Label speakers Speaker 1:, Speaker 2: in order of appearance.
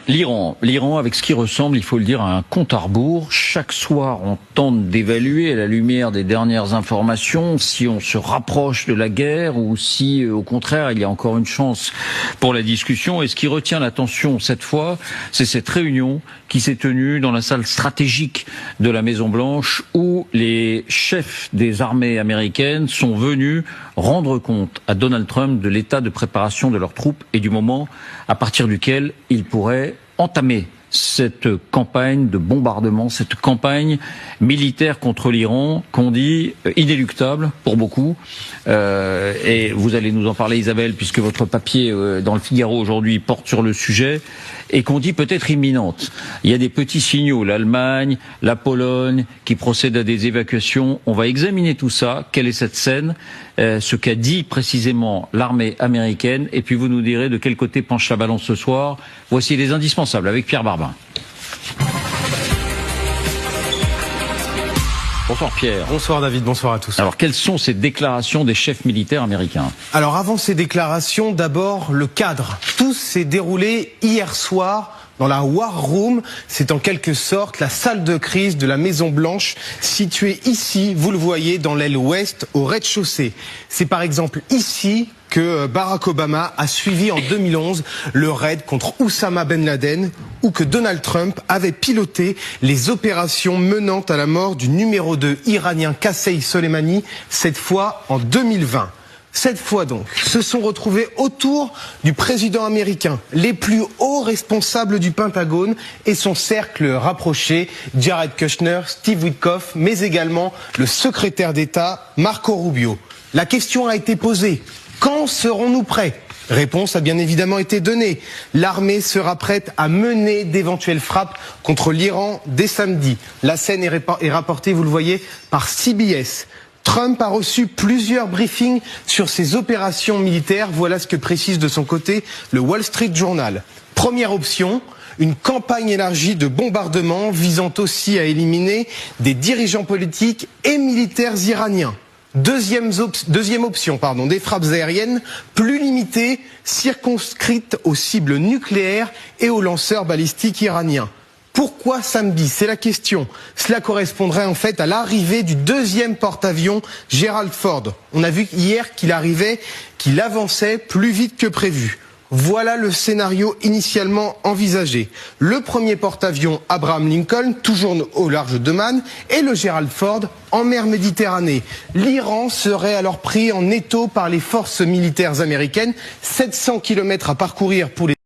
Speaker 1: L'Iran avec ce qui ressemble, il faut le dire, à un compte à rebours. Chaque soir, on tente d'évaluer à la lumière des dernières informations si on se rapproche de la guerre ou si, au contraire, il y a encore une chance pour la discussion. Et ce qui retient l'attention cette fois, c'est cette réunion qui s'est tenue dans la salle stratégique de la Maison-Blanche où les chefs des armées américaines sont venus rendre compte à Donald Trump de l'état de préparation de leurs troupes et du moment à partir duquel ils pourraient entamer cette campagne de bombardement, cette campagne militaire contre l'Iran qu'on dit inéluctable pour beaucoup. Et vous allez nous en parler, Isabelle, puisque votre papier dans le Figaro aujourd'hui porte sur le sujet et qu'on dit peut-être imminente. Il y a des petits signaux, l'Allemagne, la Pologne, qui procèdent à des évacuations. On va examiner tout ça. Quelle est cette scène, ce qu'a dit précisément l'armée américaine, et puis vous nous direz de quel côté penche la balance ce soir. Voici les indispensables avec Pierre Barbin. Bonsoir Pierre.
Speaker 2: Bonsoir David, bonsoir à tous.
Speaker 1: Alors quelles sont ces déclarations des chefs militaires américains?
Speaker 2: Alors avant ces déclarations, d'abord le cadre. Tout s'est déroulé hier soir dans la War Room. C'est en quelque sorte la salle de crise de la Maison Blanche, située ici, vous le voyez, dans l'aile ouest, au rez-de-chaussée. C'est par exemple ici que Barack Obama a suivi en 2011 le raid contre Oussama Ben Laden, ou que Donald Trump avait piloté les opérations menant à la mort du numéro 2 iranien Qasem Soleimani, cette fois en 2020. Cette fois donc, se sont retrouvés autour du président américain les plus hauts responsables du Pentagone et son cercle rapproché, Jared Kushner, Steve Witkoff, mais également le secrétaire d'État Marco Rubio. La question a été posée. Quand serons-nous prêts? Réponse a bien évidemment été donnée. L'armée sera prête à mener d'éventuelles frappes contre l'Iran dès samedi. La scène est rapportée, vous le voyez, par CBS. Trump a reçu plusieurs briefings sur ses opérations militaires. Voilà ce que précise de son côté le Wall Street Journal. Première option, une campagne élargie de bombardement visant aussi à éliminer des dirigeants politiques et militaires iraniens. Deuxième option, des frappes aériennes plus limitées, circonscrites aux cibles nucléaires et aux lanceurs balistiques iraniens. Pourquoi samedi? C'est la question. Cela correspondrait en fait à l'arrivée du deuxième porte-avions Gerald Ford. On a vu hier qu'il avançait plus vite que prévu. Voilà le scénario initialement envisagé. Le premier porte-avions Abraham Lincoln, toujours au large d'Oman, et le Gerald Ford en mer Méditerranée. L'Iran serait alors pris en étau par les forces militaires américaines. 700 km à parcourir pour les